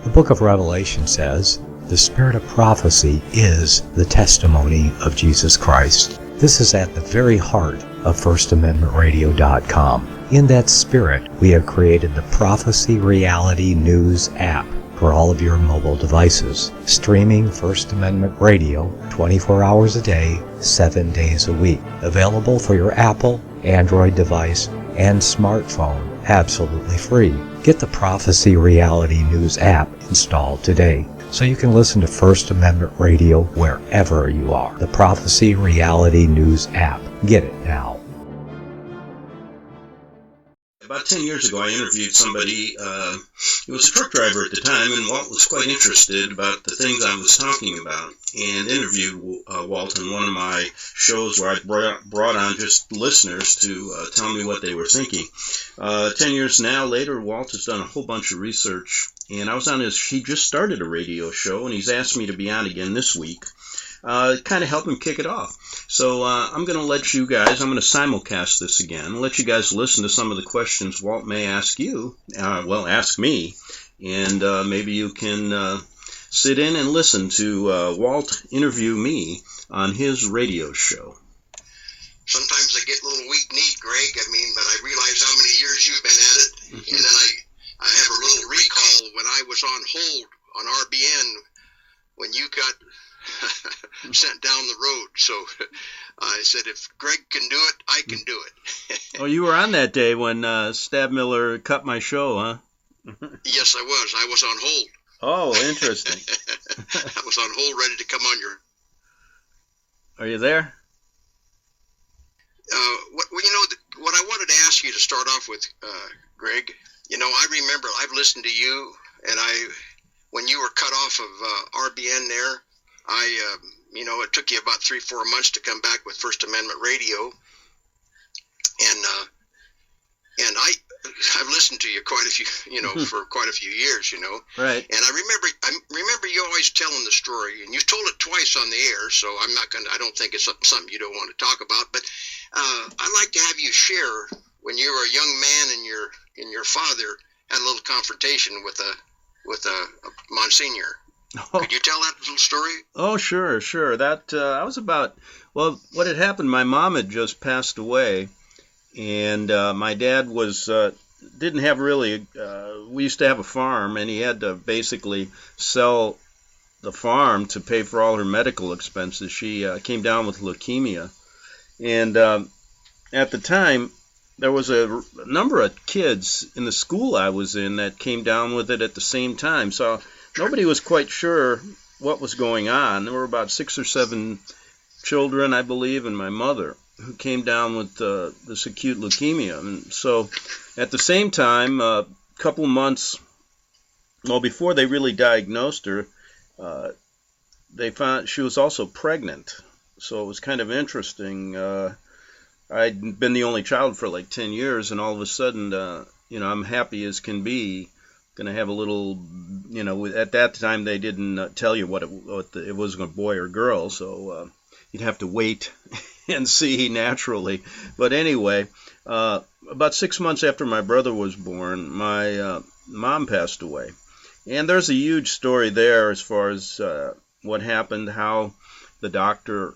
The book of Revelation says, "The spirit of prophecy is the testimony of Jesus Christ." This is at the very heart of FirstAmendmentRadio.com. In that spirit, we have created the Prophecy Reality News app for all of your mobile devices, streaming First Amendment Radio 24 hours a day, 7 days a week. Available for your Apple, Android device, and smartphone, absolutely free. Get the Prophecy Reality News app installed today, so you can listen to First Amendment Radio wherever you are. The Prophecy Reality News app. Get it now. About 10 years ago, I interviewed somebody, he was a truck driver at the time, and Walt was quite interested about the things I was talking about, and interviewed Walt in one of my shows where I brought on just listeners to tell me what they were thinking. 10 years now later, Walt has done a whole bunch of research, and I was on he just started a radio show, and he's asked me to be on again this week. Kind of help him kick it off. So I'm going to let you guys, I'm going to simulcast this again, let you guys listen to some of the questions Walt may ask you, ask me, and maybe you can sit in and listen to Walt interview me on his radio show. Sometimes I get a little weak-kneed, Greg, but I realize how many years you've been at it, and then I have a little recall when I was on hold on RBN when you got sent down the road. So I said, if Greg can do it, I can do it. Oh, you were on that day when Stabmiller cut my show, huh? Yes, I was. I was on hold. Oh, interesting. I was on hold ready to come on your... Are you there? What I wanted to ask you to start off with, Greg, I remember I've listened to you, and when you were cut off of RBN there, it took you about 3-4 months to come back with First Amendment Radio, and I've listened to you quite a few, for quite a few years, Right. And I remember you always telling the story, and you've told it twice on the air, so I don't think it's something you don't want to talk about, but I'd like to have you share when you were a young man and your father had a little confrontation with a Monsignor. Oh. Could you tell that little story? Oh, sure. That I was about, what had happened, my mom had just passed away, and my dad didn't have really, we used to have a farm, and he had to basically sell the farm to pay for all her medical expenses. She came down with leukemia, and at the time, there was a number of kids in the school I was in that came down with it at the same time, so nobody was quite sure what was going on. There were about 6 or 7 children, I believe, and my mother, who came down with this acute leukemia. And so at the same time, a couple months, before they really diagnosed her, they found she was also pregnant. So it was kind of interesting. I'd been the only child for like 10 years, and all of a sudden, I'm happy as can be. Going to have a little, at that time they didn't tell you what it was, a boy or girl, so you'd have to wait and see naturally. But anyway, about 6 months after my brother was born, my mom passed away. And there's a huge story there as far as what happened, how the doctor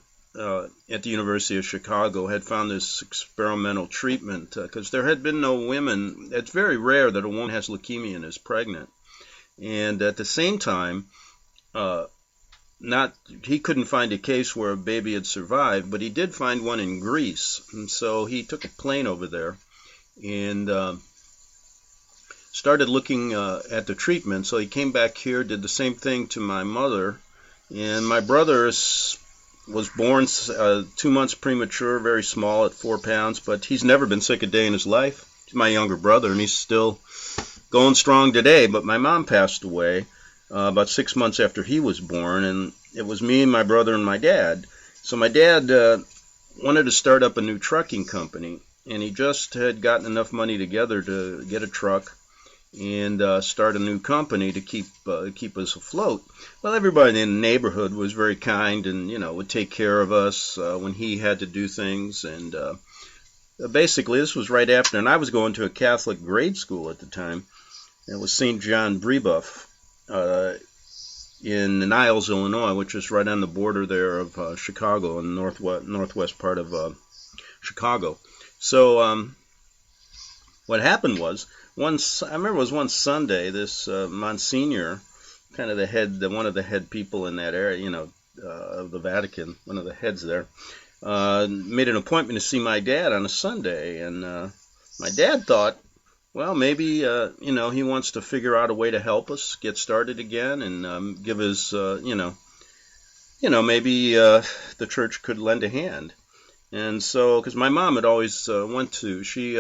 at the University of Chicago had found this experimental treatment, because there had been no women. It's very rare that a woman has leukemia and is pregnant. And at the same time, he couldn't find a case where a baby had survived, but he did find one in Greece. And so he took a plane over there and started looking at the treatment. So he came back here, did the same thing to my mother, and my brother was born 2 months premature, very small at 4 pounds, but he's never been sick a day in his life. He's my younger brother, and he's still going strong today. But my mom passed away about 6 months after he was born, and it was me and my brother and my dad. So my dad wanted to start up a new trucking company, and he just had gotten enough money together to get a truck and start a new company to keep us afloat. Well, everybody in the neighborhood was very kind and, would take care of us when he had to do things. And basically, this was right after, and I was going to a Catholic grade school at the time. It was St. John Brebeuf. in Niles, Illinois, which is right on the border there of Chicago, in the northwest part of Chicago. So what happened was, I remember it was one Sunday, this Monsignor, kind of one of the head people in that area, of the Vatican, one of the heads there, made an appointment to see my dad on a Sunday, and my dad thought, well, maybe he wants to figure out a way to help us get started again, and give his maybe the church could lend a hand. And so, because my mom had always she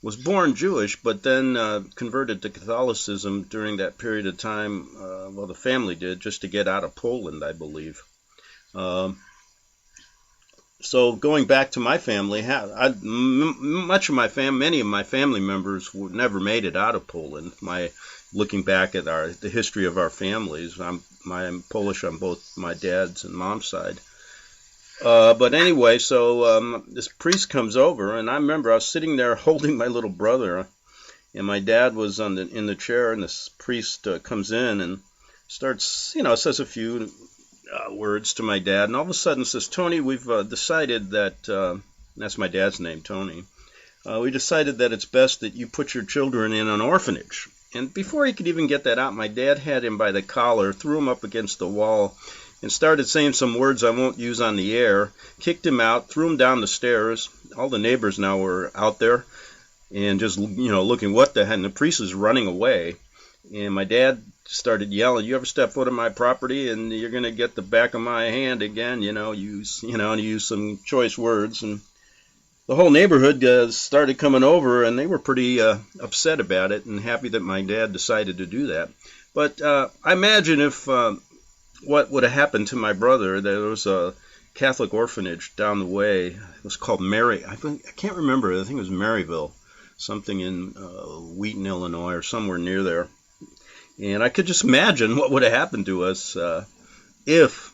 was born Jewish, but then converted to Catholicism during that period of time. The family did, just to get out of Poland, I believe. So going back to my family, many of my family members never made it out of Poland. Looking back at the history of our families, I'm Polish on both my dad's and mom's side. But anyway, so this priest comes over, and I remember I was sitting there holding my little brother, and my dad was in the chair, and this priest comes in and starts, says a few words to my dad, and all of a sudden says, "Tony, we've decided that," that's my dad's name, Tony, "we decided that it's best that you put your children in an orphanage." And before he could even get that out, my dad had him by the collar, threw him up against the wall, and started saying some words I won't use on the air, kicked him out, threw him down the stairs. All the neighbors now were out there and just, looking, what the heck, and the priest is running away. And my dad started yelling, "You ever step foot on my property, and you're going to get the back of my hand again," and use some choice words. And the whole neighborhood started coming over, and they were pretty upset about it and happy that my dad decided to do that. But I imagine if what would have happened to my brother. There was a Catholic orphanage down the way. It was called I can't remember. I think it was Maryville, something in Wheaton, Illinois, or somewhere near there. And I could just imagine what would have happened to us if,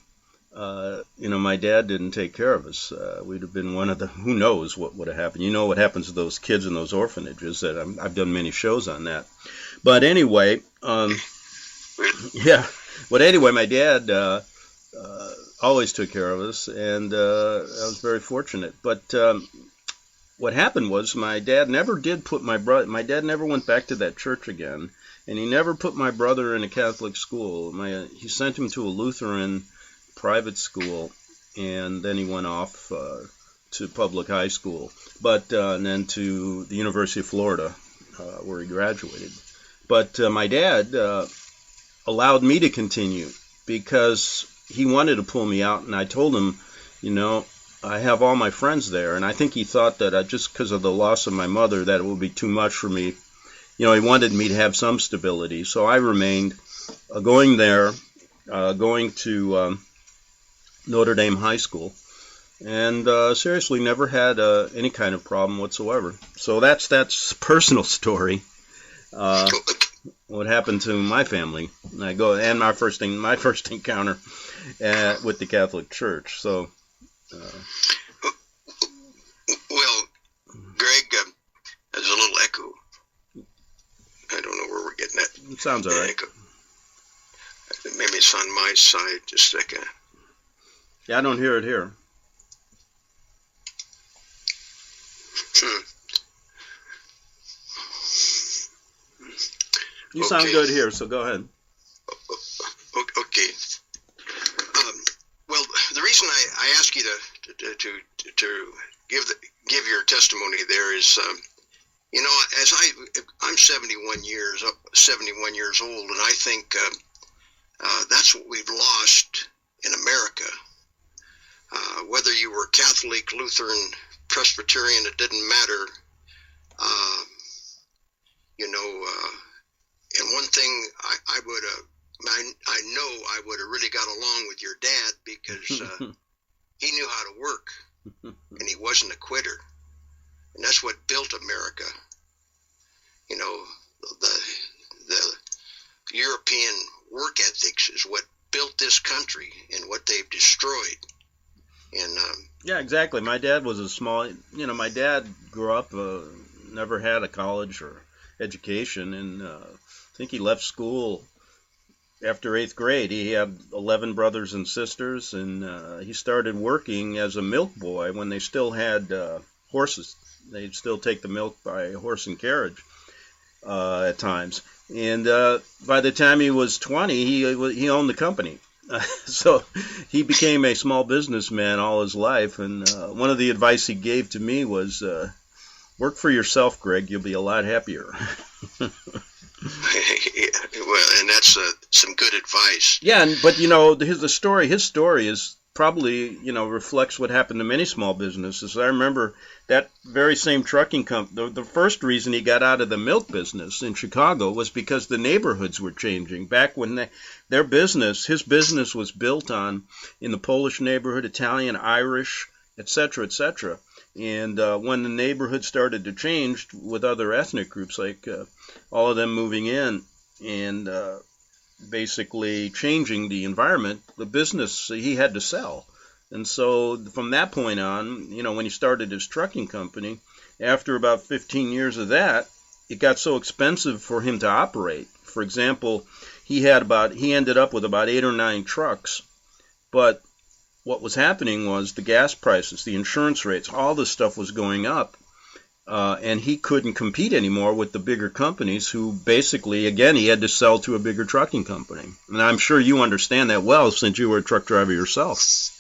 my dad didn't take care of us. We'd have been who knows what would have happened. You know what happens to those kids in those orphanages. That I've done many shows on that. But anyway, yeah. But anyway, my dad always took care of us, and I was very fortunate. But what happened was my dad never did put my dad never went back to that church again, and he never put my brother in a Catholic school. He sent him to a Lutheran private school, and then he went off to public high school, and then to the University of Florida, where he graduated. But my dad allowed me to continue because he wanted to pull me out, and I told him, I have all my friends there, and I think he thought that just because of the loss of my mother that it would be too much for me. He wanted me to have some stability, so I remained going there, going to Notre Dame High School, and seriously never had any kind of problem whatsoever. So that's a personal story. What happened to my family, and my first encounter with the Catholic Church. So, well, Greg, there's a little echo. I don't know where we're getting that. It sounds all right. Echo. Maybe it's on my side. Just a second. Yeah, I don't hear it here. You sound good here, so go ahead. Okay. Well, the reason I ask you to give your testimony there is, as I'm 71 years old, and I think that's what we've lost in America. Whether you were Catholic, Lutheran, Presbyterian, it didn't matter. And one thing I know I would have really got along with your dad because he knew how to work, and he wasn't a quitter. And that's what built America. The European work ethics is what built this country and what they've destroyed. And yeah, exactly. My dad was my dad grew up, never had a college or education, and I think he left school after 8th grade. He had 11 brothers and sisters, and he started working as a milk boy when they still had horses. They'd still take the milk by horse and carriage at times. And by the time he was 20, he owned the company. So he became a small businessman all his life. And one of the advice he gave to me was, work for yourself, Greg. You'll be a lot happier. Well, and that's some good advice. Yeah, but his story is probably, reflects what happened to many small businesses. I remember that very same trucking company, the first reason he got out of the milk business in Chicago was because the neighborhoods were changing. Back when his business was built in the Polish neighborhood, Italian, Irish, etc., etc. And when the neighborhood started to change with other ethnic groups, like all of them moving in and basically changing the environment, the business he had to sell. And so from that point on, when he started his trucking company, after about 15 years of that, it got so expensive for him to operate. For example, he ended up with about 8 or 9 trucks, but what was happening was the gas prices, the insurance rates, all this stuff was going up. And he couldn't compete anymore with the bigger companies who basically, again, he had to sell to a bigger trucking company. And I'm sure you understand that well since you were a truck driver yourself.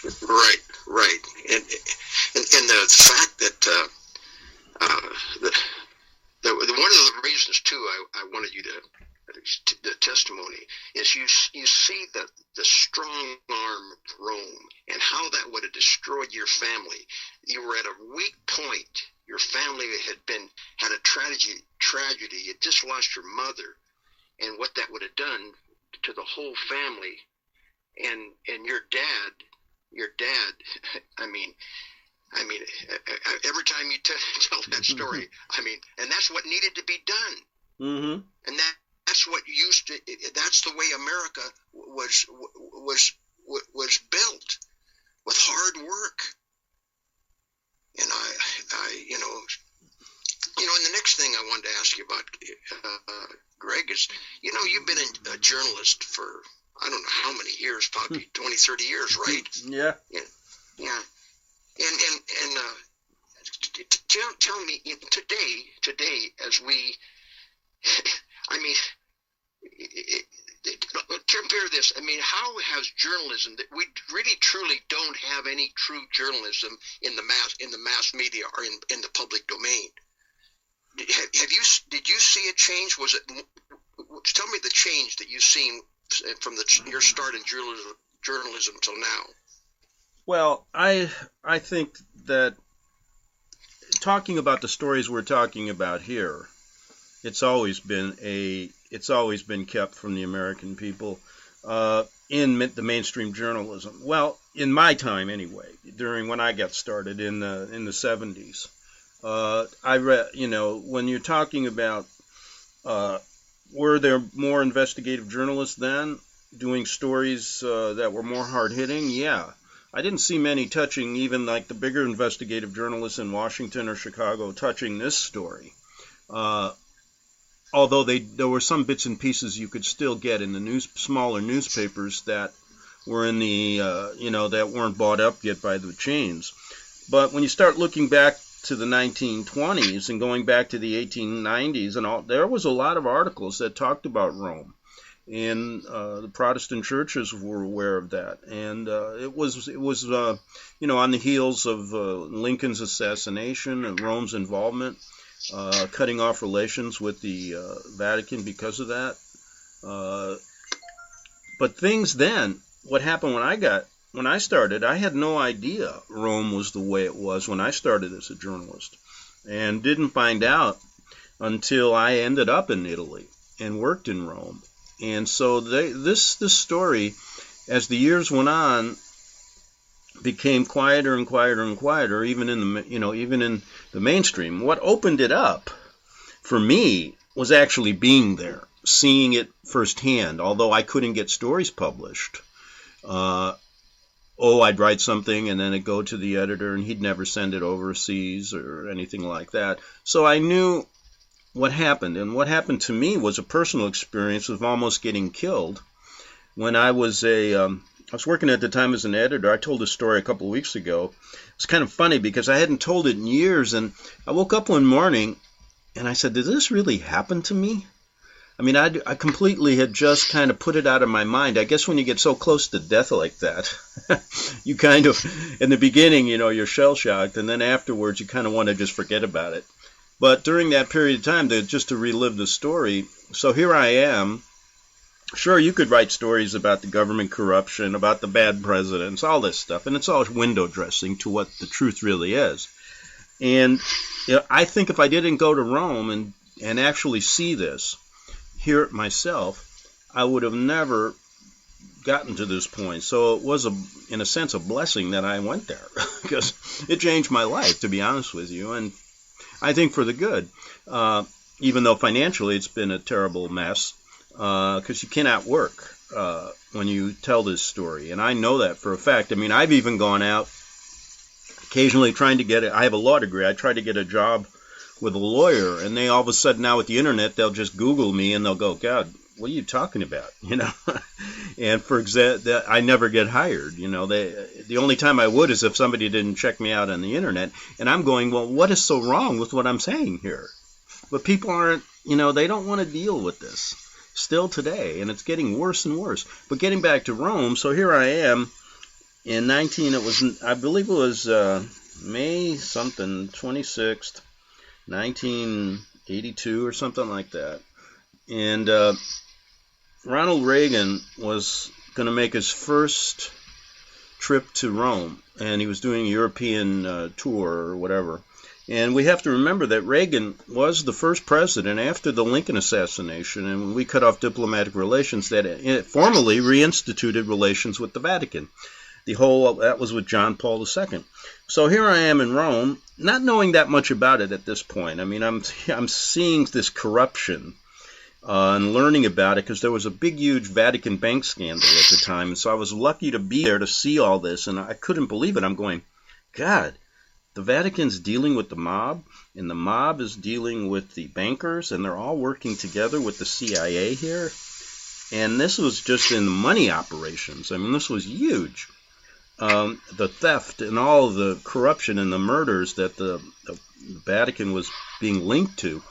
Right. And the fact that one of the reasons, too, I wanted you to the testimony is you see the strong arm of Rome and how that would have destroyed your family. You were at a weak point. Your family had a tragedy. You just lost your mother, and what that would have done to the whole family. And your dad. I mean, every time you tell that story, and that's what needed to be done. Mm-hmm. And that's what that's the way America was built, with hard work. And and the next thing I wanted to ask you about, Greg, is, you've been a journalist for, I don't know how many years, probably 20, 30 years, right? Yeah. And tell me, today, as we, compare this. How has journalism, that we really truly don't have any true journalism in the mass media or in the public domain? Did you see a change? Tell me the change that you've seen from your start in journalism till now. Well, I think that talking about the stories we're talking about here, it's always been kept from the American people in the mainstream journalism. Well, in my time anyway, during when I got started in the 70s, I read, when you're talking about were there more investigative journalists then doing stories that were more hard-hitting? Yeah. I didn't see many touching, even like the bigger investigative journalists in Washington or Chicago, touching this story. Although there were some bits and pieces you could still get in the smaller newspapers that were in the, that weren't bought up yet by the chains. But when you start looking back to the 1920s and going back to the 1890s and all, there was a lot of articles that talked about Rome. And the Protestant churches were aware of that, and it was on the heels of Lincoln's assassination and Rome's involvement, cutting off relations with the Vatican because of that. But things then, what happened when I started, I had no idea Rome was the way it was when I started as a journalist, and didn't find out until I ended up in Italy and worked in Rome. And so this story, as the years went on, became quieter and quieter and quieter, even in the mainstream. What opened it up for me was actually being there, seeing it firsthand. Although I couldn't get stories published, I'd write something and then it'd go to the editor, and he'd never send it overseas or anything like that. So I knew what happened. And what happened to me was a personal experience of almost getting killed. When I was working at the time as an editor. I told this story a couple of weeks ago. It's kind of funny because I hadn't told it in years, and I woke up one morning and I said, did this really happen to me? I mean, I completely had just kind of put it out of my mind. I guess when you get so close to death like that, you kind of, in the beginning, you're shell-shocked, and then afterwards you kind of want to just forget about it. But during that period of time, just to relive the story, so here I am. Sure, you could write stories about the government corruption, about the bad presidents, all this stuff, and it's all window dressing to what the truth really is. And I think if I didn't go to Rome and actually see this, hear it myself, I would have never gotten to this point. So it was, in a sense, a blessing that I went there because it changed my life, to be honest with you, and I think for the good, even though financially it's been a terrible mess. Because you cannot work when you tell this story. And I know that for a fact. I mean, I've even gone out occasionally trying to get it. I have a law degree. I tried to get a job with a lawyer, and they all of a sudden now with the internet, they'll just Google me and they'll go, God, what are you talking about? And for example, I never get hired. The only time I would is if somebody didn't check me out on the internet. And I'm going, well, what is so wrong with what I'm saying here? But people aren't, they don't want to deal with this. Still today, and it's getting worse and worse. But getting back to Rome, so here I am in I believe it was May something, 26th, 1982 or something like that. And Ronald Reagan was going to make his first trip to Rome, and he was doing a European tour or whatever. And we have to remember that Reagan was the first president after the Lincoln assassination, and when we cut off diplomatic relations, that it formally reinstituted relations with the Vatican. That was with John Paul II. So here I am in Rome, not knowing that much about it at this point. I mean, I'm seeing this corruption and learning about it because there was a big, huge Vatican bank scandal at the time, and so I was lucky to be there to see all this, and I couldn't believe it. I'm going, God. The Vatican's dealing with the mob, and the mob is dealing with the bankers, and they're all working together with the CIA here. And this was just in the money operations. I mean, this was huge. The theft and all of the corruption and the murders that the Vatican was being linked to.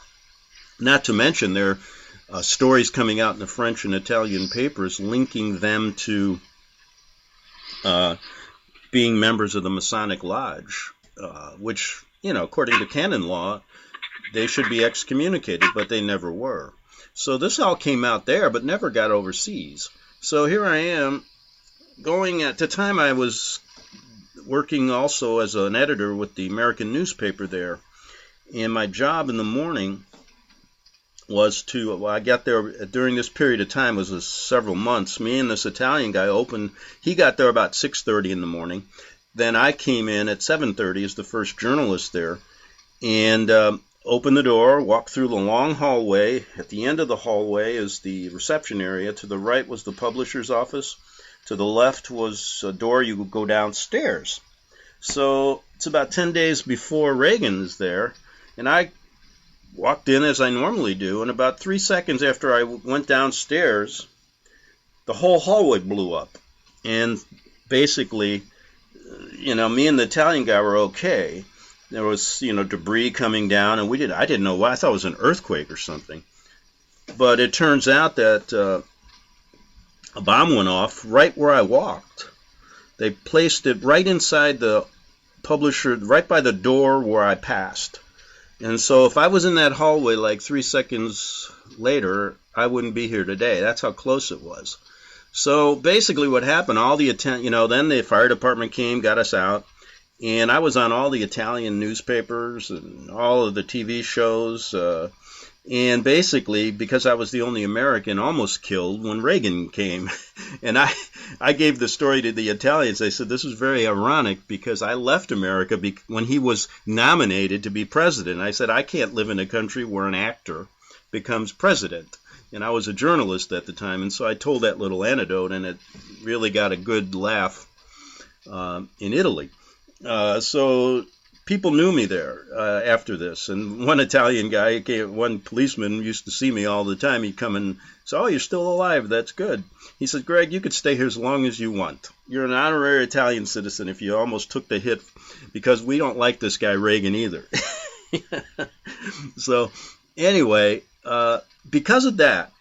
Not to mention there are stories coming out in the French and Italian papers linking them to being members of the Masonic Lodge. Which, according to canon law, they should be excommunicated, but they never were. So this all came out there, but never got overseas. So here I am, at the time I was working also as an editor with the American newspaper there, and my job in the morning was I got there during this period of time, was several months. Me and this Italian guy he got there about 6:30 in the morning. Then I came in at 7:30 as the first journalist there and opened the door, walked through the long hallway. At the end of the hallway is the reception area. To the right was the publisher's office. To the left was a door you would go downstairs. So it's about 10 days before Reagan is there, and I walked in as I normally do, and about 3 seconds after I went downstairs, the whole hallway blew up. And basically, me and the Italian guy were okay. There was, debris coming down, and I didn't know why. I thought it was an earthquake or something. But it turns out that a bomb went off right where I walked. They placed it right inside the publisher, right by the door where I passed. And so if I was in that hallway like 3 seconds later, I wouldn't be here today. That's how close it was. So basically what happened, then the fire department came, got us out, and I was on all the Italian newspapers and all of the TV shows, and basically, because I was the only American, almost killed when Reagan came. And I gave the story to the Italians. I said, this is very ironic because I left America when he was nominated to be president. I said, I can't live in a country where an actor becomes president. And I was a journalist at the time, and so I told that little anecdote, and it really got a good laugh in Italy. So people knew me there after this. And one Italian guy, one policeman used to see me all the time. He'd come and say, "Oh, you're still alive. That's good." He said, "Greg, you could stay here as long as you want. You're an honorary Italian citizen if you almost took the hit, because we don't like this guy Reagan either." So anyway, because of that,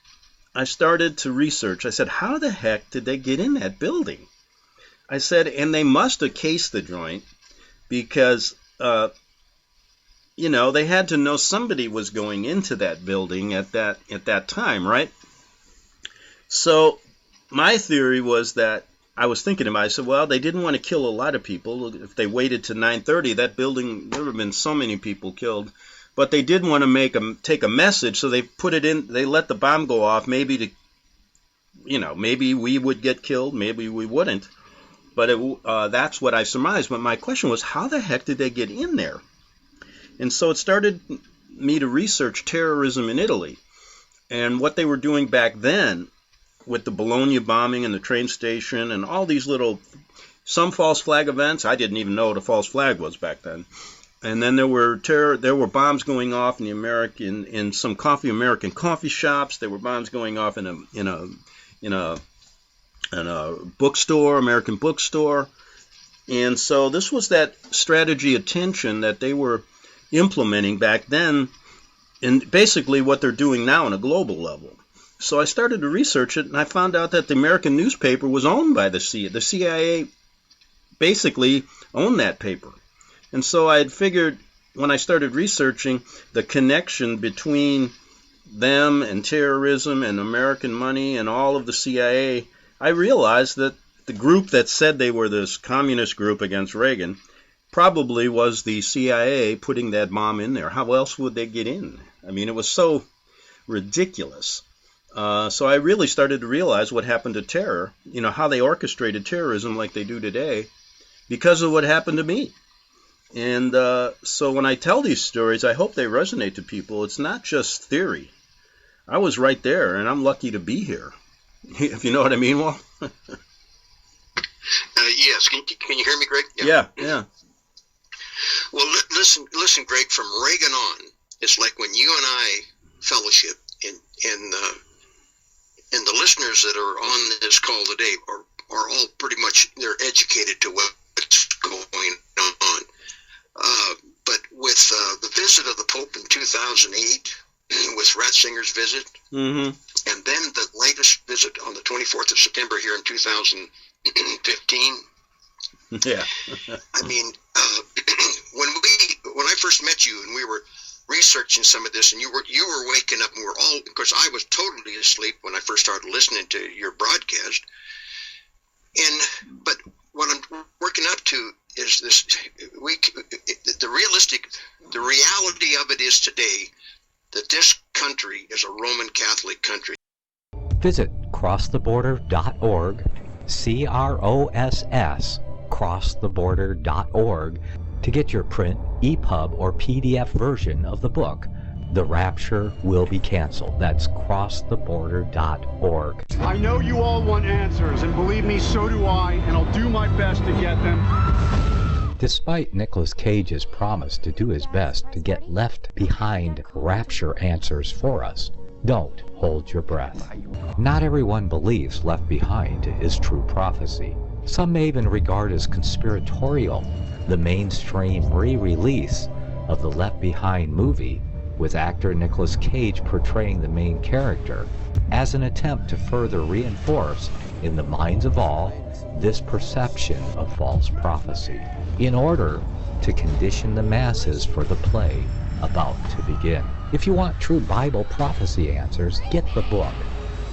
I started to research. I said, how the heck did they get in that building? I said, and they must have cased the joint, because they had to know somebody was going into that building at that time, right? So my theory was that I was thinking about it. I said, well, they didn't want to kill a lot of people. If they waited to 9:30, that building, there would have been so many people killed. But they did want to take a message, so they put it in. They let the bomb go off, maybe maybe we would get killed, maybe we wouldn't. But that's what I surmised. But my question was, how the heck did they get in there? And so it started me to research terrorism in Italy and what they were doing back then with the Bologna bombing and the train station and all these some false flag events. I didn't even know what a false flag was back then. And then there were bombs going off in some American coffee shops. There were bombs going off in a bookstore, American bookstore. And so this was that strategy of tension that they were implementing back then, and basically what they're doing now on a global level. So I started to research it, and I found out that the American newspaper was owned by the CIA. The CIA basically owned that paper. And so I had figured, when I started researching the connection between them and terrorism and American money and all of the CIA, I realized that the group that said they were this communist group against Reagan probably was the CIA putting that bomb in there. How else would they get in? I mean, it was so ridiculous. So I really started to realize what happened to terror, how they orchestrated terrorism like they do today, because of what happened to me. And so when I tell these stories, I hope they resonate to people. It's not just theory. I was right there, and I'm lucky to be here. If you know what I mean, Walt? Yes. Can you hear me, Greg? Yeah. Well, listen, Greg. From Reagan on, it's like when you and I fellowship, and the listeners that are on this call today are all pretty much, they're educated to what's going on. But with the visit of the Pope in 2008, with Ratzinger's visit, and then the latest visit on the 24th of September here in 2015. Yeah. I mean, when I first met you and we were researching some of this, and you were waking up, and we were all, because I was totally asleep when I first started listening to your broadcast. But what I'm working up to is this: the reality of it is today that this country is a Roman Catholic country. Visit crosstheborder.org, CROSS, crosstheborder.org, to get your print, EPUB, or PDF version of the book, The Rapture Will Be Canceled. That's crosstheborder.org. I know you all want answers, and believe me, so do I, and I'll do my best to get them. Despite Nicolas Cage's promise to do his best to get left behind rapture answers for us, don't hold your breath. Not everyone believes Left Behind is true prophecy. Some may even regard as conspiratorial the mainstream re-release of the Left Behind movie, with actor Nicolas Cage portraying the main character, as an attempt to further reinforce in the minds of all this perception of false prophecy, in order to condition the masses for the play about to begin. If you want true Bible prophecy answers, get the book,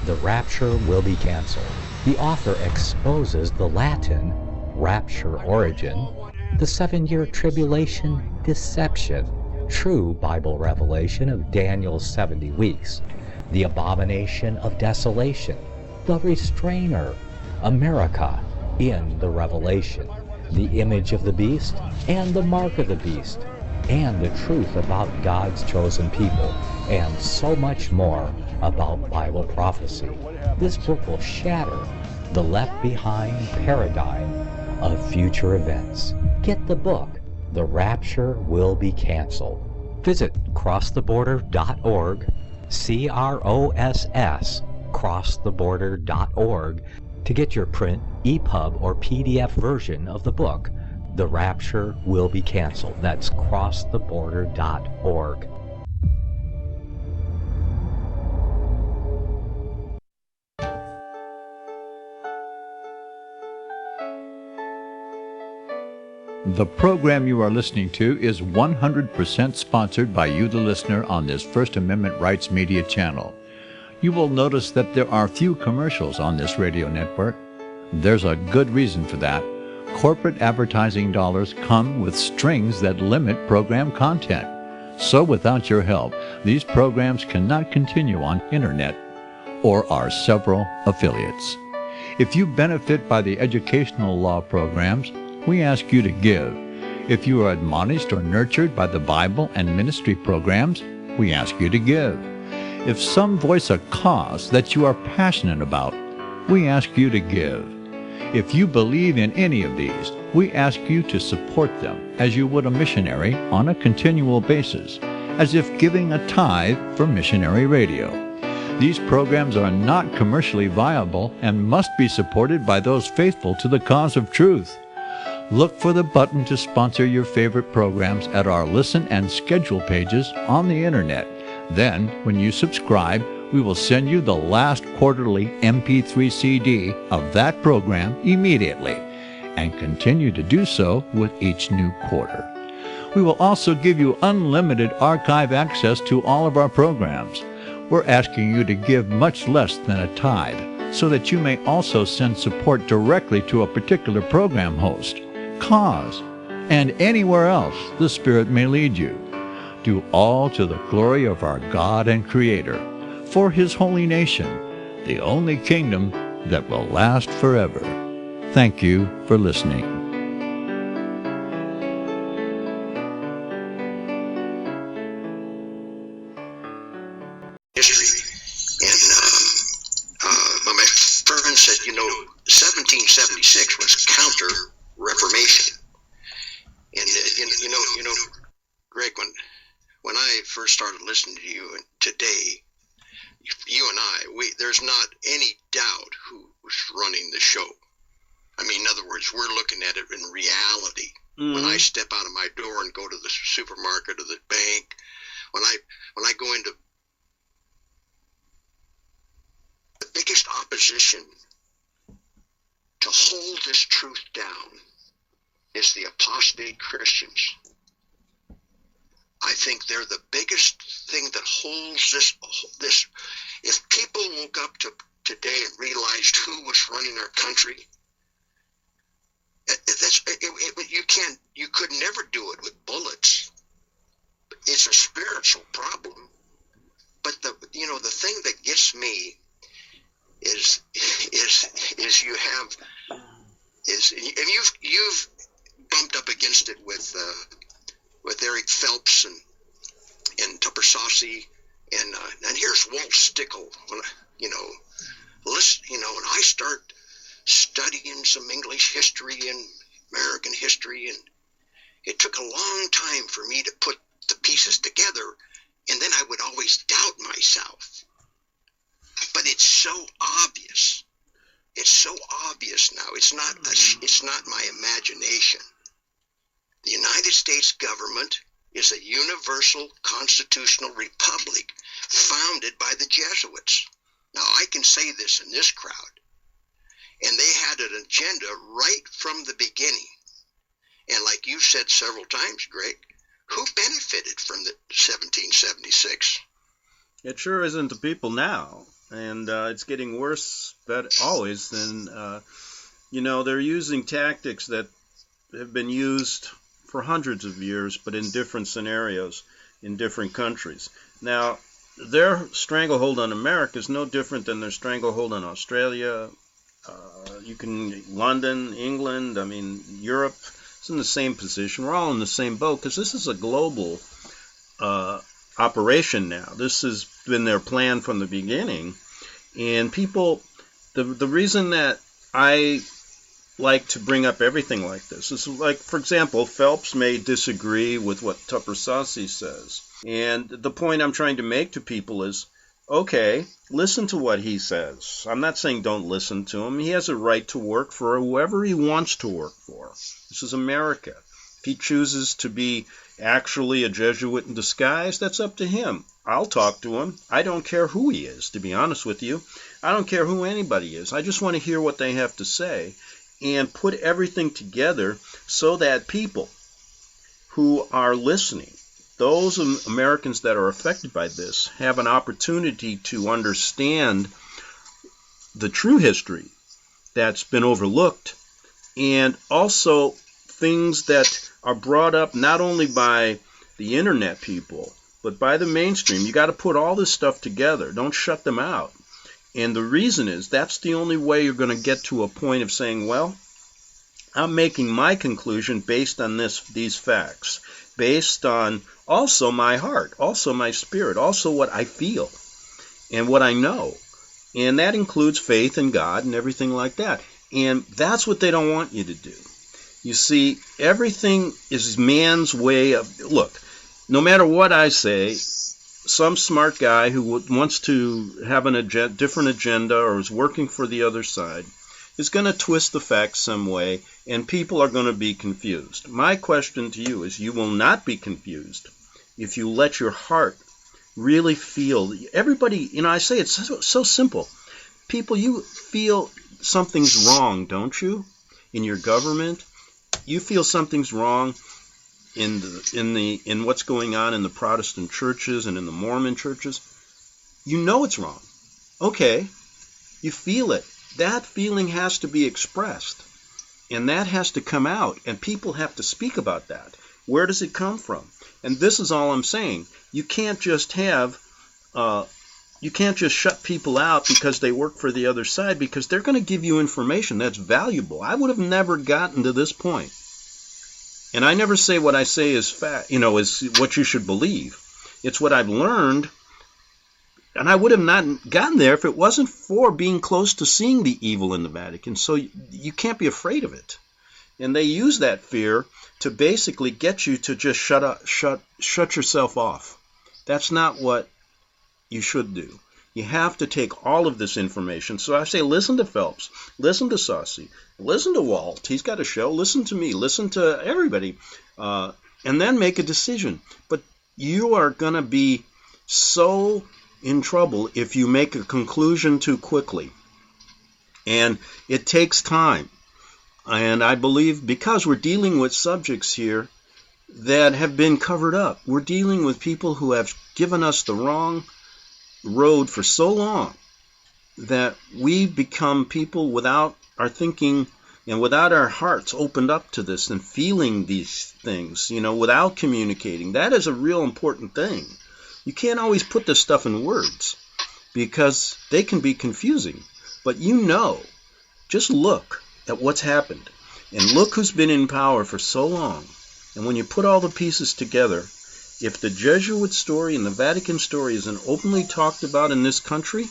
The Rapture Will Be Canceled. The author exposes the Latin rapture origin, the 7-year tribulation deception, true Bible revelation of Daniel's 70 weeks, the abomination of desolation, the restrainer, America in the Revelation, the image of the beast and the mark of the beast, and the truth about God's chosen people, and so much more about Bible prophecy. This book will shatter the left behind paradigm of future events. Get the book, The rapture will be canceled. Visit crosstheborder.org, CROSS, crosstheborder.org, to get your print, EPUB, or PDF version of the book, The Rapture Will Be Canceled. That's crosstheborder.org. The program you are listening to is 100% sponsored by you, the listener, on this First Amendment Rights Media channel. You will notice that there are few commercials on this radio network. There's a good reason for that. Corporate advertising dollars come with strings that limit program content. So without your help, these programs cannot continue on internet or our several affiliates. If you benefit by the educational law programs, we ask you to give. If you are admonished or nurtured by the Bible and ministry programs, we ask you to give. If some voice a cause that you are passionate about, we ask you to give. If you believe in any of these, we ask you to support them as you would a missionary on a continual basis, as if giving a tithe for missionary radio. These programs are not commercially viable and must be supported by those faithful to the cause of truth. Look for the button to sponsor your favorite programs at our listen and schedule pages on the internet. Then, when you subscribe, we will send you the last quarterly MP3 CD of that program immediately, and continue to do so with each new quarter. We will also give you unlimited archive access to all of our programs. We're asking you to give much less than a tithe, so that you may also send support directly to a particular program host, cause, and anywhere else the Spirit may lead you. Do all to the glory of our God and Creator, for His holy nation, the only kingdom that will last forever. Thank you for listening. History. And my friend said, 1776 was counter-Reformation. And Greg, when I first started listening to you, and today, you and I, there's not any doubt who was running the show. I mean, in other words, we're looking at it in reality. Mm-hmm. When I step out of my door and go to the supermarket or the bank, when I go into the biggest opposition to hold this truth down is the apostate Christians. I think they're the biggest thing that holds this. If people woke up today and realized who was running our country, you could never do it with bullets. It's a spiritual problem. But the thing that gets me is you've bumped up against it with Eric Phelps and Tupper Saucy and here's Walt Stickle. When I start studying some English history and American history, and it took a long time for me to put the pieces together, and then I would always doubt myself. But it's so obvious. It's so obvious now. It's not my imagination. The United States government is a universal constitutional republic founded by the Jesuits. Now, I can say this in this crowd. And they had an agenda right from the beginning. And like you said several times, Greg, who benefited from the 1776? It sure isn't the people now. And it's getting worse always than, they're using tactics that have been used for hundreds of years, but in different scenarios, in different countries. Now, their stranglehold on America is no different than their stranglehold on Australia, London, England, Europe. It's in the same position. We're all in the same boat because this is a global operation now. This has been their plan from the beginning. And people, the reason that I like to bring up everything like this. It's like, for example, Phelps may disagree with what Tupper Saucy says. And the point I'm trying to make to people is, okay, listen to what he says. I'm not saying don't listen to him. He has a right to work for whoever he wants to work for. This is America. If he chooses to be actually a Jesuit in disguise, that's up to him. I'll talk to him. I don't care who he is, to be honest with you. I don't care who anybody is. I just want to hear what they have to say and put everything together so that people who are listening, those Americans that are affected by this, have an opportunity to understand the true history that's been overlooked, and also things that are brought up not only by the internet people, but by the mainstream. You got to put all this stuff together. Don't shut them out. And the reason is that's the only way you're going to get to a point of saying, well, I'm making my conclusion based on these facts, based on also my heart, also my spirit, also what I feel and what I know. And that includes faith in God and everything like that. And that's what they don't want you to do. You see, everything is man's way of, look, no matter what I say, some smart guy who wants to have a different agenda or is working for the other side is going to twist the facts some way, and people are going to be confused. My question to you is, you will not be confused if you let your heart really feel. Everybody, I say it's so simple. People, you feel something's wrong, don't you? In your government, you feel something's wrong in what's going on in the Protestant churches and in the Mormon churches. You know it's wrong. Okay, you feel it. That feeling has to be expressed, and that has to come out, and people have to speak about that. Where does it come from? And this is all I'm saying. You can't just shut people out because they work for the other side, because they're going to give you information that's valuable. I would have never gotten to this point. And I never say what I say is is what you should believe. It's what I've learned. And I would have not gotten there if it wasn't for being close to seeing the evil in the Vatican. So you can't be afraid of it. And they use that fear to basically get you to just shut yourself off. That's not what you should do. You have to take all of this information. So I say, listen to Phelps, listen to Saucy, listen to Walt. He's got a show. Listen to me. Listen to everybody. And then make a decision. But you are going to be so in trouble if you make a conclusion too quickly. And it takes time. And I believe because we're dealing with subjects here that have been covered up, we're dealing with people who have given us the wrong road for so long that we become people without our thinking and without our hearts opened up to this and feeling these things, without communicating. That is a real important thing. You can't always put this stuff in words because they can be confusing. But just look at what's happened and look who's been in power for so long. And when you put all the pieces together, if the Jesuit story and the Vatican story isn't openly talked about in this country,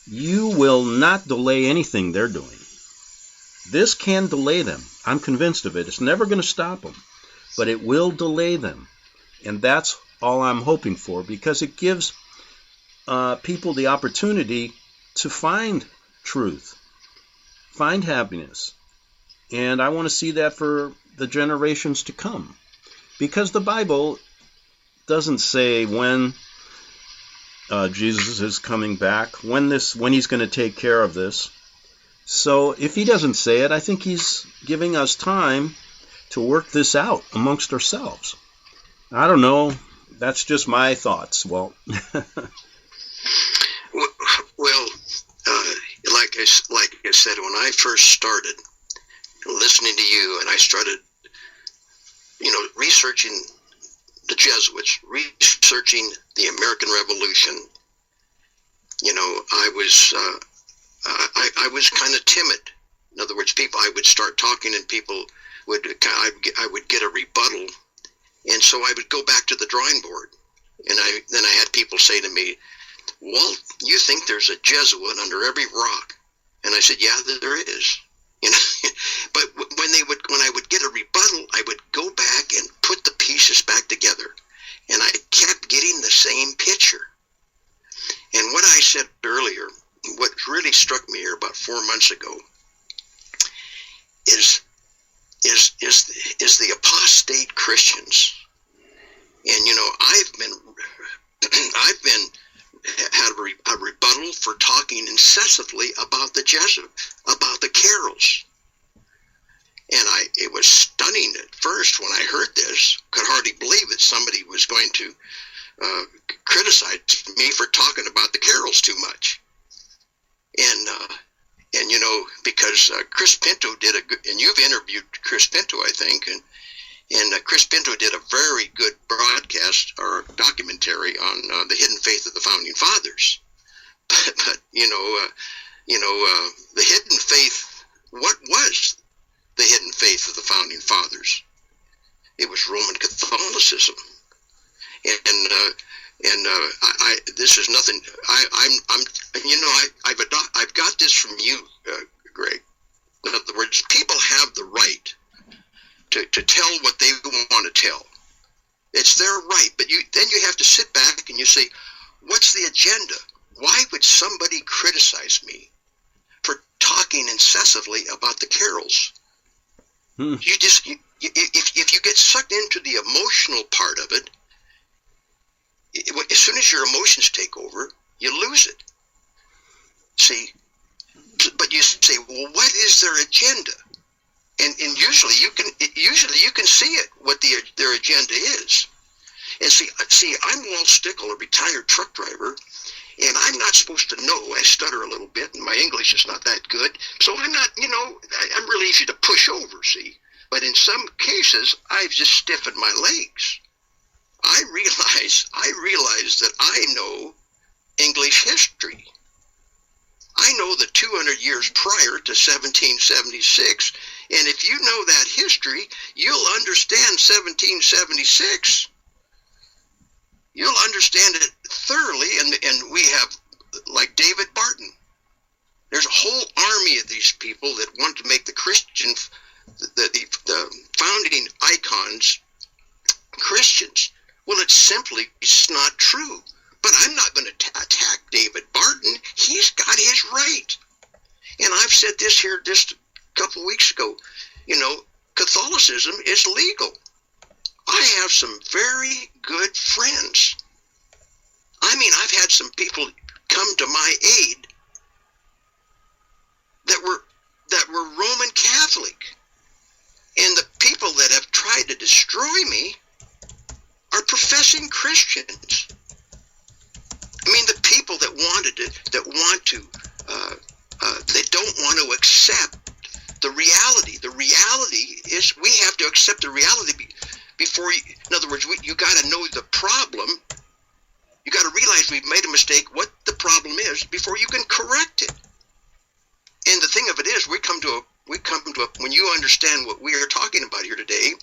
you will not delay anything they're doing. This can delay them. I'm convinced of it. It's never going to stop them, but it will delay them. And that's all I'm hoping for, because it gives people the opportunity to find truth, find happiness. And I want to see that for the generations to come, because the Bible doesn't say when Jesus is coming back, when he's going to take care of this. So if he doesn't say it, I think he's giving us time to work this out amongst ourselves. I don't know. That's just my thoughts. Well, like I said, when I first started listening to you, and I started, researching the Jesuits, researching the American Revolution, I was kind of timid. In other words, I would start talking, and I would get a rebuttal, and so I would go back to the drawing board, and then I had people say to me, "Walt, you think there's a Jesuit under every rock?" And I said, "Yeah, there is." But when I would get a rebuttal, I would go back and put the pieces back together, and I kept getting the same picture. And what I said earlier, what really struck me here about 4 months ago, is the apostate Christians. And I've had a rebuttal for talking incessantly about the carols. And it was stunning at first when I heard this. Could hardly believe that somebody was going to criticize me for talking about the carols too much. And because Chris Pinto did and you've interviewed Chris Pinto, I think, and Chris Pinto did a very good broadcast or documentary on the hidden faith of the founding fathers. But the hidden faith. What was the hidden faith of the founding fathers? It was Roman Catholicism, and this is nothing. I've got this from you, Greg. In other words, people have the right to tell what they want to tell. It's their right, but then you have to sit back and you say, what's the agenda? Why would somebody criticize me for talking incessantly about the carols? If you get sucked into the emotional part of it, as soon as your emotions take over, you lose it. See, but you say, well, what is their agenda? And usually you can see it, what their agenda is. And see, I'm Walt Stickle, a retired truck driver, and I'm not supposed to know. I stutter a little bit, and my English is not that good, so I'm not. I'm really easy to push over. See, but in some cases, I've just stiffened my legs. I realize that I know English history. I know the 200 years prior to 1776, and if you know that history, you'll understand 1776. You'll understand it thoroughly, and we have, like David Barton. There's a whole army of these people that want to make the Christian, the founding icons, Christians. Well, it's not true. But I'm not going to attack David Barton. He's got his right. And I've said this here just a couple of weeks ago. Catholicism is legal. I have some very good friends. I mean, I've had some people come to my aid that were Roman Catholic. And the people that have tried to destroy me are professing Christians. I mean, the people that they don't want to accept the reality. The reality is we have to accept the reality before you, in other words, you got to know the problem. You got to realize we've made a mistake, what the problem is, before you can correct it. And the thing of it is, we come to when you understand what we are talking about here today,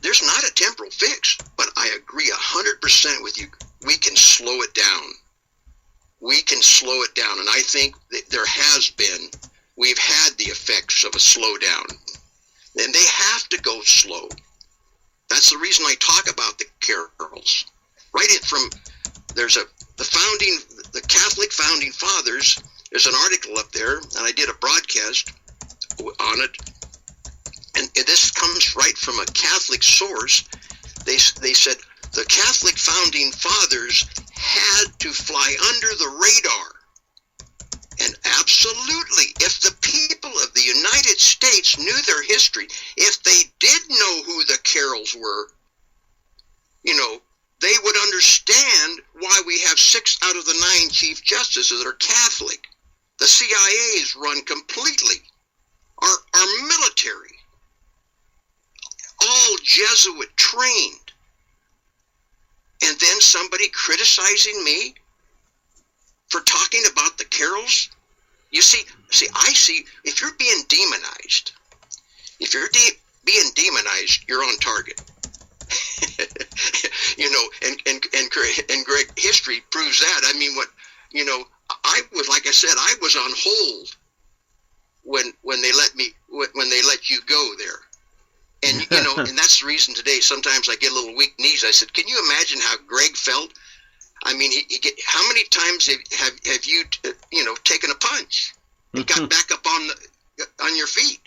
there's not a temporal fix, but I agree 100% with you. We can slow it down. We can slow it down, and I think that we've had the effects of a slowdown, and they have to go slow. That's the reason I talk about the carols. The Catholic founding fathers. There's an article up there, and I did a broadcast on it. And this comes right from a Catholic source. They said the Catholic founding fathers had to fly under the radar. And absolutely, if the people of the United States knew their history, if they did know who the carols were, they would understand why we have 6 out of the 9 chief justices that are Catholic. The CIA is run completely. Our military, all Jesuit trained. And then somebody criticizing me for talking about the carols? I see, if you're being demonized, you're on target. And Greg, history proves that. I mean, I was on hold when they let you go there. And and that's the reason today sometimes I get a little weak knees. I said, can you imagine how Greg felt? I mean, how many times have you taken a punch and got back up on your feet?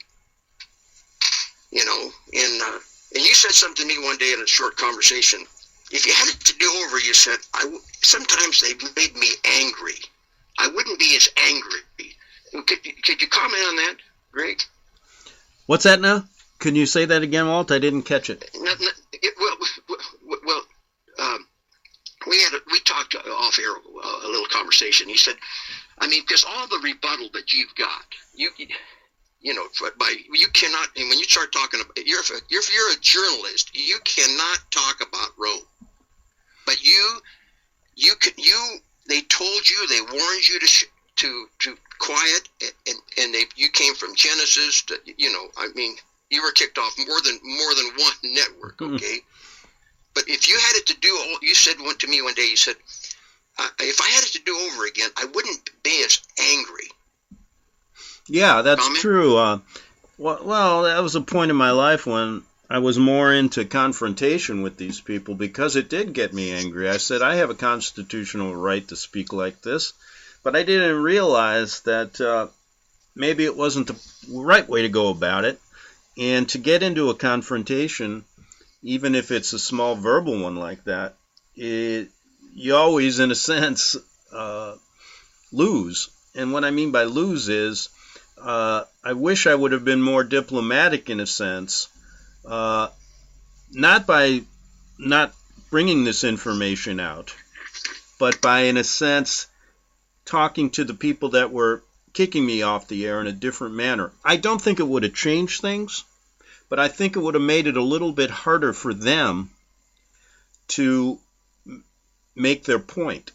And you said something to me one day in a short conversation. If you had it to do over, you said, sometimes they made me angry. I wouldn't be as angry. Could you comment on that, Greg? What's that now? Can you say that again, Walt? I didn't catch it. We talked off air a little conversation. He said, I mean, because all the rebuttal that you've got, you cannot. And when you start talking about, if you're a journalist, you cannot talk about Rome. But they told you, they warned you to quiet, and you came from Genesis to, I mean, you were kicked off more than one network, okay? But if you had it to do, you said to me one day, you said, if I had it to do over again, I wouldn't be as angry. Yeah, that's true. Well, that was a point in my life when I was more into confrontation with these people because it did get me angry. I said, I have a constitutional right to speak like this, but I didn't realize that maybe it wasn't the right way to go about it. And to get into a confrontation, even if it's a small verbal one like that, you always, in a sense, lose. And what I mean by lose is, I wish I would have been more diplomatic in a sense, not by not bringing this information out, but by, in a sense, talking to the people that were kicking me off the air in a different manner. I don't think it would have changed things, but I think it would have made it a little bit harder for them to make their point.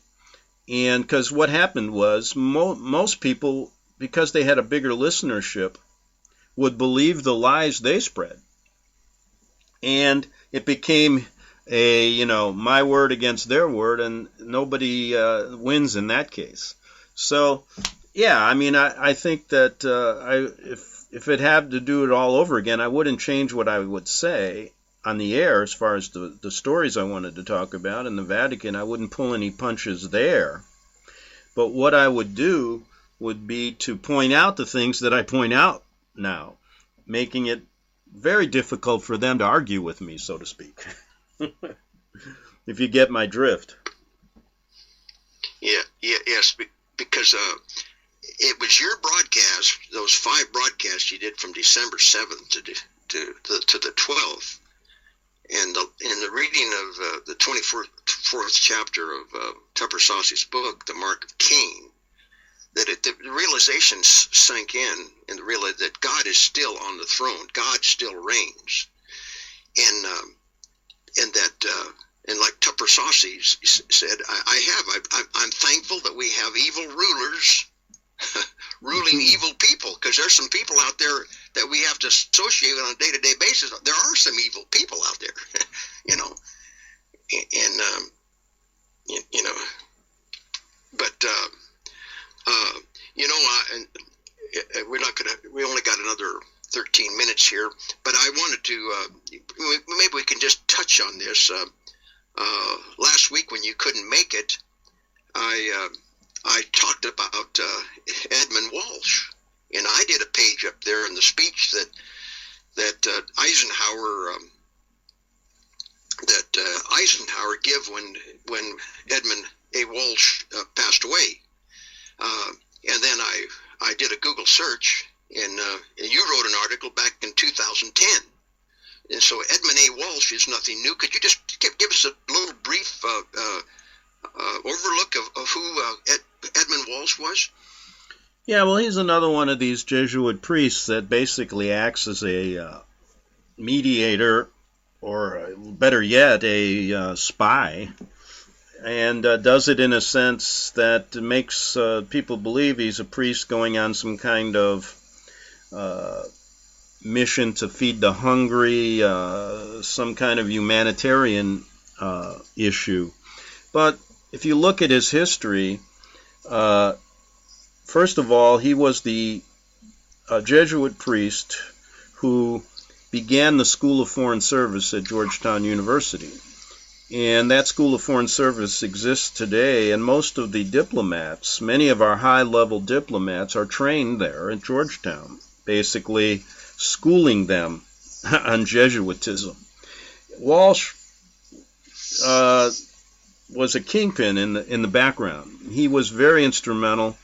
And because what happened was most people, because they had a bigger listenership, would believe the lies they spread. And it became my word against their word, and nobody wins in that case. So, yeah, I mean, I think that if it had to do it all over again, I wouldn't change what I would say on the air as far as the stories I wanted to talk about in the Vatican. I wouldn't pull any punches there. But what I would do would be to point out the things that I point out now, making it very difficult for them to argue with me, so to speak. If you get my drift. Yes, because it was your broadcast, those 5 broadcasts you did from December 7th to the 12th, and the reading of the 24th chapter of Tupper Saucy's book, The Mark of Cain, that the realization sank in, and the realization that God is still on the throne, God still reigns, and that. And like Tupper Saucy said, I'm thankful that we have evil rulers ruling evil people, because there's some people out there that we have to associate with on a day-to-day basis. There are some evil people out there, we only got another 13 minutes here, but I wanted to, maybe we can just touch on this. Last week when you couldn't make it, I talked about Edmund Walsh, and I did a page up there in the speech that Eisenhower gave when Edmund A. Walsh passed away, and then I did a Google search, and you wrote an article back in 2010. And so Edmund A. Walsh is nothing new. Could you just give us a little brief overlook of who Edmund Walsh was? Yeah, well, he's another one of these Jesuit priests that basically acts as a mediator, or better yet, a spy, and does it in a sense that makes people believe he's a priest going on some kind of mission to feed the hungry, some kind of humanitarian issue. But if you look at his history, first of all, he was the a Jesuit priest who began the School of Foreign Service at Georgetown University. And that School of Foreign Service exists today, and most of the diplomats, many of our high-level diplomats, are trained there at Georgetown, basically schooling them on Jesuitism. Walsh was a kingpin in the background. He was very instrumental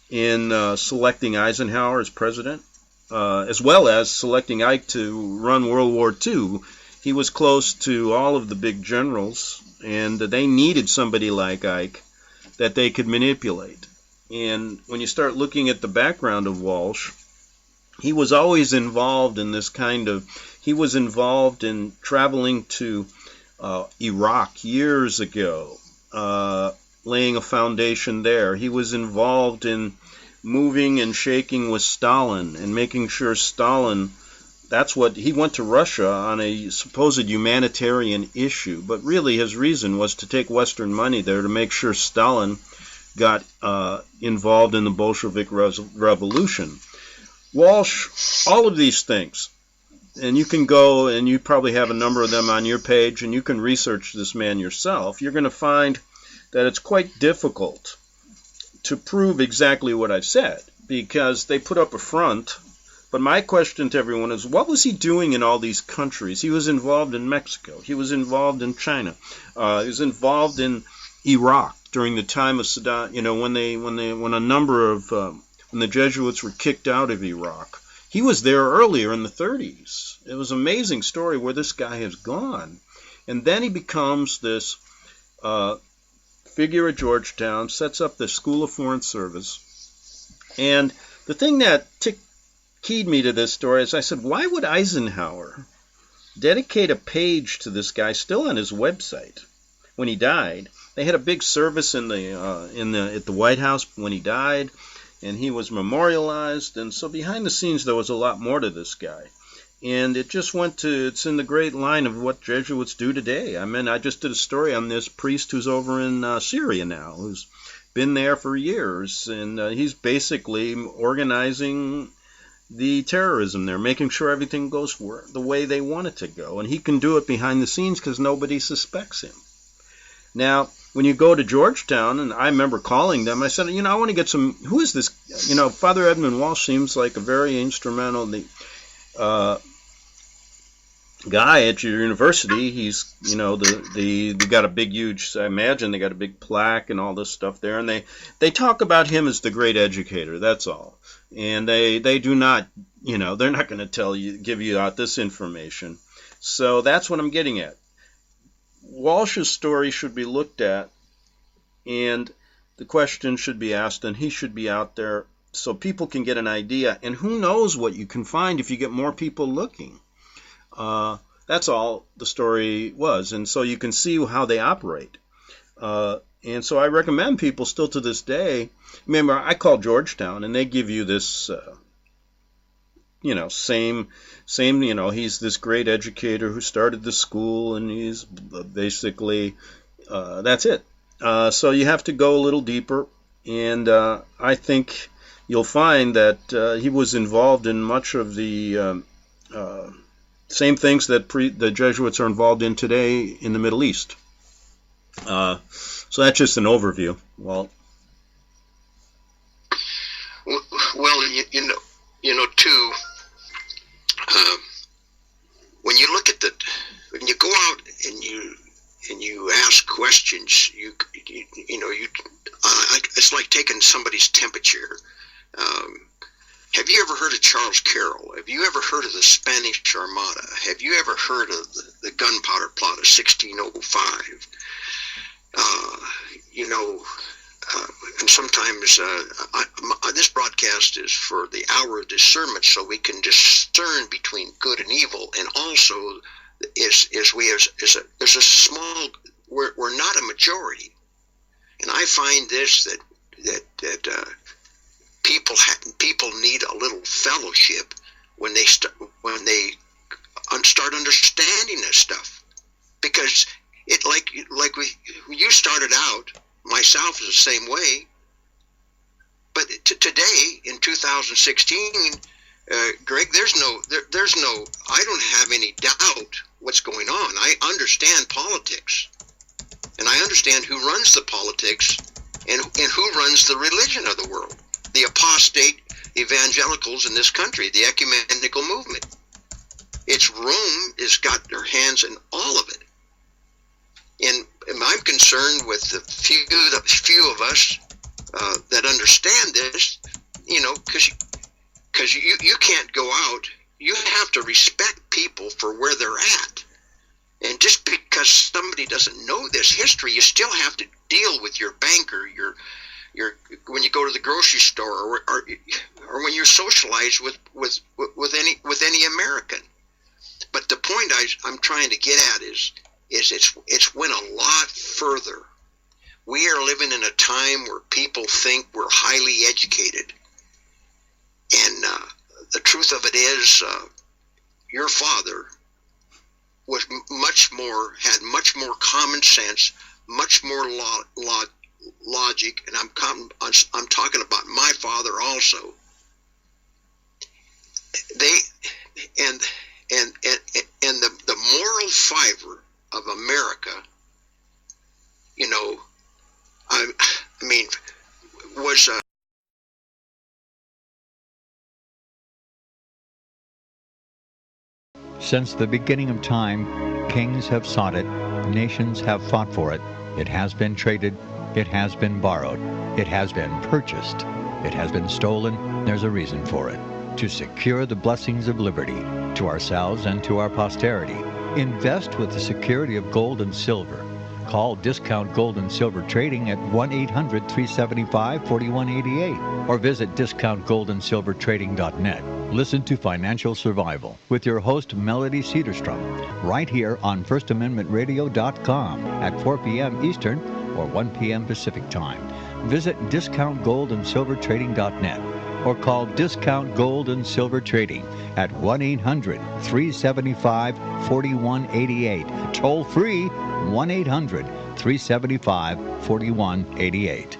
in selecting Eisenhower as president, as well as selecting Ike to run World War II. He was close to all of the big generals, and they needed somebody like Ike that they could manipulate. And when you start looking at the background of Walsh, he was always involved in this he was involved in traveling to Iraq years ago, laying a foundation there. He was involved in moving and shaking with Stalin and making sure Stalin, he went to Russia on a supposed humanitarian issue, but really his reason was to take Western money there to make sure Stalin got involved in the Bolshevik Revolution. Walsh, all of these things, and you can go, and you probably have a number of them on your page, and you can research this man yourself. You're going to find that it's quite difficult to prove exactly what I've said, because they put up a front. But my question to everyone is, what was he doing in all these countries? He was involved in Mexico. He was involved in China. He was involved in Iraq during the time of Saddam. When the Jesuits were kicked out of Iraq. He was there earlier in the 30s. It was an amazing story where this guy has gone. And then he becomes this figure at Georgetown, sets up the School of Foreign Service. And the thing that keyed me to this story is I said, why would Eisenhower dedicate a page to this guy still on his website when he died? They had a big service at the White House when he died, and he was memorialized. And so behind the scenes, there was a lot more to this guy. And it just it's in the great line of what Jesuits do today. I mean, I just did a story on this priest who's over in Syria now, who's been there for years, and he's basically organizing the terrorism there, making sure everything goes the way they want it to go. And he can do it behind the scenes because nobody suspects him. Now, when you go to Georgetown, and I remember calling them, I said, I want to get who is this? Father Edmund Walsh seems like a very instrumental guy at your university. He's, they got a big, huge, I imagine they got a big plaque and all this stuff there. And they talk about him as the great educator, that's all. And they do not, they're not going to give you out this information. So that's what I'm getting at. Walsh's story should be looked at, and the question should be asked, and he should be out there so people can get an idea. And who knows what you can find if you get more people looking. That's all the story was. And so you can see how they operate. And so I recommend people still to this day. Remember, I call Georgetown, and they give you this, same, he's this great educator who started the school, and he's basically, that's it. So you have to go a little deeper, and I think you'll find that he was involved in much of the same things that the Jesuits are involved in today in the Middle East. So that's just an overview. Well, too, when you look at when you go out and you ask questions, it's like taking somebody's temperature. Have you ever heard of Charles Carroll? Have you ever heard of the Spanish Armada? Have you ever heard of the Gunpowder Plot of 1605? And sometimes this broadcast is for the hour of discernment, so we can discern between good and evil, and also there's a small, we're not a majority, and I find this that people need a little fellowship when they start understanding this stuff, because you started out, myself is the same way, but today in 2016 Greg, there's no, I don't have any doubt what's going on. I understand politics, and I understand who runs the politics and who runs the religion of the world. The apostate evangelicals in this country, the ecumenical movement. It's Rome has got their hands in all of it. And I'm concerned with the few of us that understand this, because you can't go out. You have to respect people for where they're at. And just because somebody doesn't know this history, you still have to deal with your banker, your when you go to the grocery store, or when you're socialized with any American. But the point I'm trying to get at is it's went a lot further. We are living in a time where people think we're highly educated, and the truth of it is, your father was had much more common sense, much more logic, and I'm talking about my father also. And the moral fiber of America, was Since the beginning of time, kings have sought it, nations have fought for it. It has been traded, it has been borrowed, it has been purchased, it has been stolen. There's a reason for it. To secure the blessings of liberty to ourselves and to our posterity. Invest with the security of gold and silver. Call Discount Gold and Silver Trading at 1-800-375-4188 or visit discountgoldandsilvertrading.net. Listen to Financial Survival with your host Melody Cedarstrom right here on FirstAmendmentRadio.com at 4 p.m. Eastern or 1 p.m. Pacific Time. Visit discountgoldandsilvertrading.net or call Discount Gold and Silver Trading at 1-800-375-4188. Toll free 1-800-375-4188.